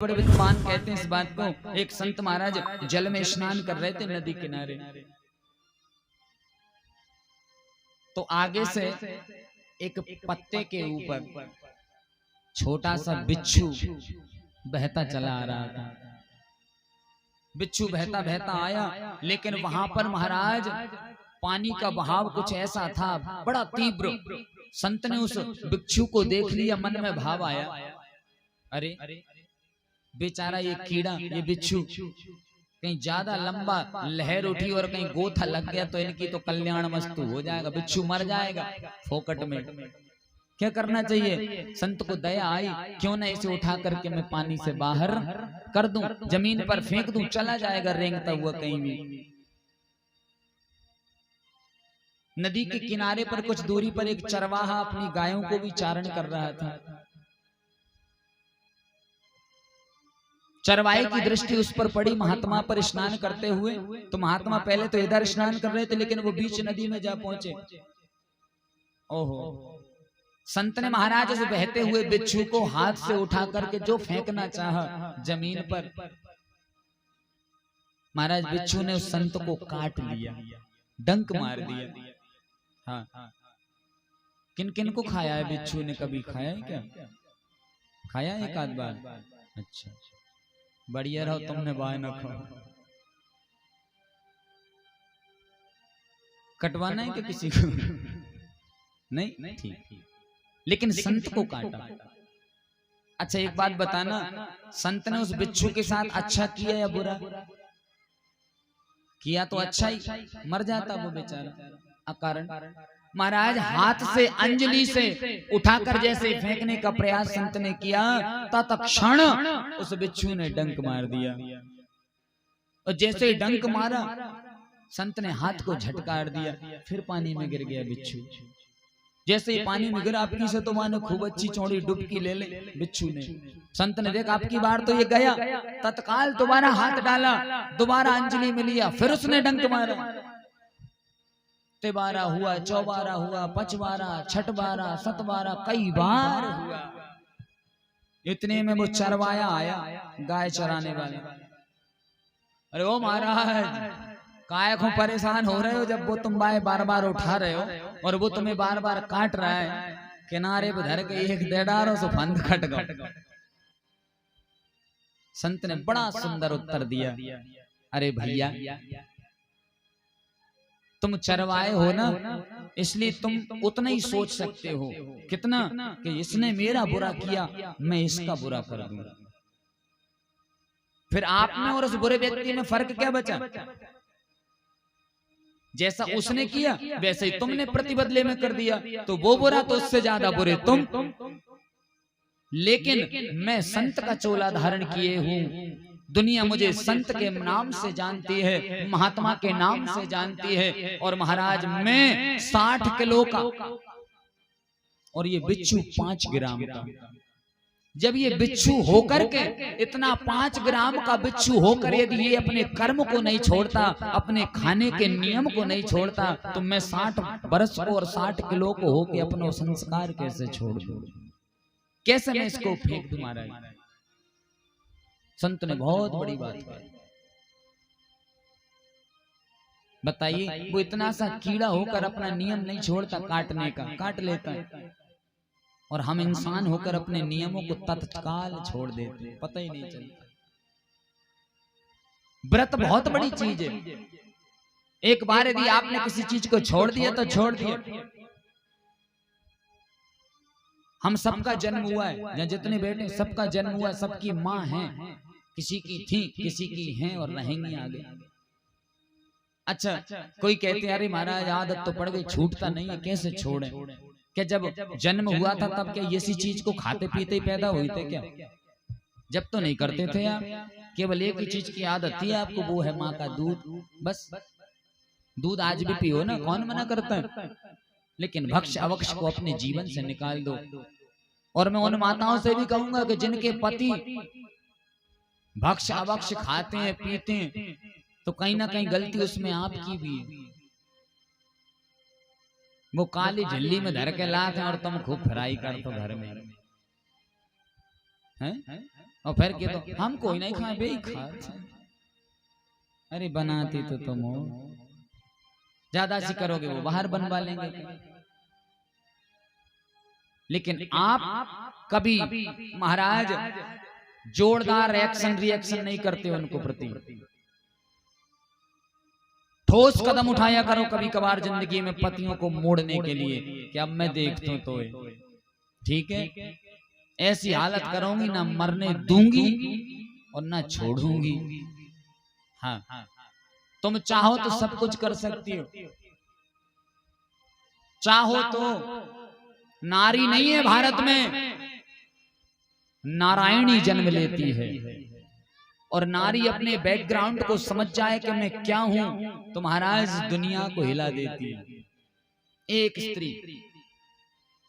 बड़े विद्वान कहते हैं इस बात को। एक संत महाराज जल में स्नान कर रहे थे नदी किनारे, तो आगे से एक पत्ते के ऊपर छोटा सा बिच्छू बहता चला आ रहा था। बिच्छू बहता बहता आया, लेकिन वहां पर महाराज पानी का बहाव कुछ ऐसा था, बड़ा तीव्र। संत ने उस बिच्छू को देख लिया, मन में भाव आया, अरे बेचारा ये कीड़ा, ये बिच्छू कहीं ज्यादा लंबा लहर उठी और कहीं गोथा लग गया तो इनकी तो कल्याण मस्तु हो जाएगा, बिच्छू मर जाएगा फोकट में। क्या करना चाहिए? संत को दया आई, क्यों ना इसे उठा करके मैं पानी से बाहर कर दूं, जमीन पर फेंक दूं, चला जाएगा रेंगता हुआ कहीं भी। नदी के किनारे पर कुछ दूरी पर एक चरवाहा अपनी गायों को भी चारण कर रहा था। चरवाहे की दृष्टि उस पर पड़ी, महात्मा पर स्नान करते हुए। तो महात्मा पहले तो इधर स्नान कर रहे थे, लेकिन वो बीच नदी में जा पहुंचे। ओहो! संत ने महाराज से बहते हुए बिच्छू को हाथ से उठा करके जो फेंकना चाहा जमीन पर, महाराज बिच्छू ने उस संत को काट लिया, डंक मार दिया। हाँ, किन किन को खाया है बिच्छू ने? कभी खाया है क्या? खाया है एक आध बार? अच्छा, बढ़िया रहो, तुमने बाय न खाओ। कटवाना है क्या किसी को? नहीं, ठीक। लेकिन संत को काटा। अच्छा एक बात बताना, संत ने उस बिच्छू के साथ अच्छा किया या बुरा किया? तो अच्छा ही, मर जाता वो बेचारा अकारण। महाराज हाथ से अंजलि से उठाकर जैसे फेंकने का प्रयास संत ने किया, तत्क्षण उस बिच्छू ने डंक मार दिया। और जैसे ही डंक मारा, संत ने हाथ को झटकार दिया, फिर पानी में गिर गया बिच्छू। जैसे ही पानी में गिरा, आपकी से तो मानो खूब अच्छी चौड़ी डुबकी ले ले बिच्छू ने। संत ने देखा आपकी बार तो ये गया, तत्काल दोबारा हाथ डाला, दोबारा अंजलि में लिया, फिर उसने डंक मारा। तिबारा हुआ, चौबारा हुआ, पचबारा, छठबारा, सतबारा, कई बार हुआ। इतने में वो चरवाया आया, गाय चराने वाले। अरे ओ महाराज, काय को परेशान हो रहे हो जब वो तुम बार बार उठा रहे हो और वो तुम्हें बार बार काट रहा है? किनारे पे धर के एक देडारो से फंद कट गया। संत ने बड़ा सुंदर उत्तर दिया, अरे भैया तुम चरवाए हो ना, इसलिए तुम उतना ही सोच सकते हो। कितना? कि इसने मेरा बुरा किया, मैं इसका बुरा कर दूंगा। फिर आप में और उस बुरे व्यक्ति में फर्क क्या बचा? जैसा उसने किया वैसे ही तुमने प्रतिबदले में कर दिया, तो वो बुरा तो उससे ज्यादा बुरे तुम। लेकिन मैं संत का चोला धारण किए हूं, दुनिया मुझे संत के नाम से जानती है, महात्मा के नाम से जानती है। और महाराज मैं 60 किलो का और ये बिच्छू 5 ग्राम का। जब ये बिच्छू होकर के इतना 5 ग्राम का बिच्छू होकर यदि ये अपने कर्म को नहीं छोड़ता, अपने खाने के नियम को नहीं छोड़ता, तो मैं 60 बरस को और 60 किलो को होके अपना संस्कार कैसे छोड़ दूं? कैसे मैं इसको फेंक दूं? महाराज संत ने बहुत बड़ी बात कही। बताइए, वो इतना सा कीड़ा होकर अपना नियम नहीं छोड़ता काटने का, काट लेता है, और हम इंसान होकर अपने नियमों को तत्काल छोड़ देते, पता ही नहीं चलता। व्रत बहुत बड़ी चीज है। एक बार यदि आपने किसी चीज को छोड़ दिया तो छोड़ दिया। हम सबका जन्म हुआ है, या जितने बेटे सबका जन्म हुआ, सबकी माँ है, किसी की थी, किसी की हैं और रहेंगी आगे। अच्छा, कोई कहते हैं अरे महाराज आदत तो पड़ गई, छूटता नहीं है, कैसे छोड़े? क्या जब जन्म हुआ था तब क्या इसी चीज को खाते पीते ही पैदा हुए थे क्या? जब तो नहीं करते थे आप, केवल एक ही चीज की आदत थी आपको, वो है माँ का दूध। बस दूध आज भी पियो ना, कौन मना करता है? लेकिन भक्ष्य अवक्ष को अपने जीवन से निकाल दो। और मैं उन माताओं से भी कहूंगा कि जिनके पति भक्ष्य अवक्ष खाते हैं पीते हैं, तो कहीं ना कहीं गलती उसमें आपकी भी है। वो काली झिल्ली में धर के लाते हैं और तुम खूब फ्राई कर तो घर में हैं, और फिर के तो हम कोई नहीं खाए बे खा। अरे बनाती तो तुम हो, ज्यादा सी करोगे वो बाहर बनवा लेंगे। लेकिन आप कभी महाराज जोरदार रिएक्शन नहीं करते उनको प्रति। ठोस कदम उठाया करो कभी कभार जिंदगी में पतियों को मोड़ने के लिए कि अब मैं देखता हूं तो ठीक है। ऐसी हालत करूंगी ना मरने दूंगी और ना छोड़ूंगी। हाँ, तुम चाहो तो सब कुछ कर सकती हो। चाहो तो नारी नहीं है भारत में, नारायणी जन्म लेती है। और नारी अपने बैकग्राउंड को समझ जाए कि मैं क्या हूं तो महाराज दुनिया को हिला देती है। एक स्त्री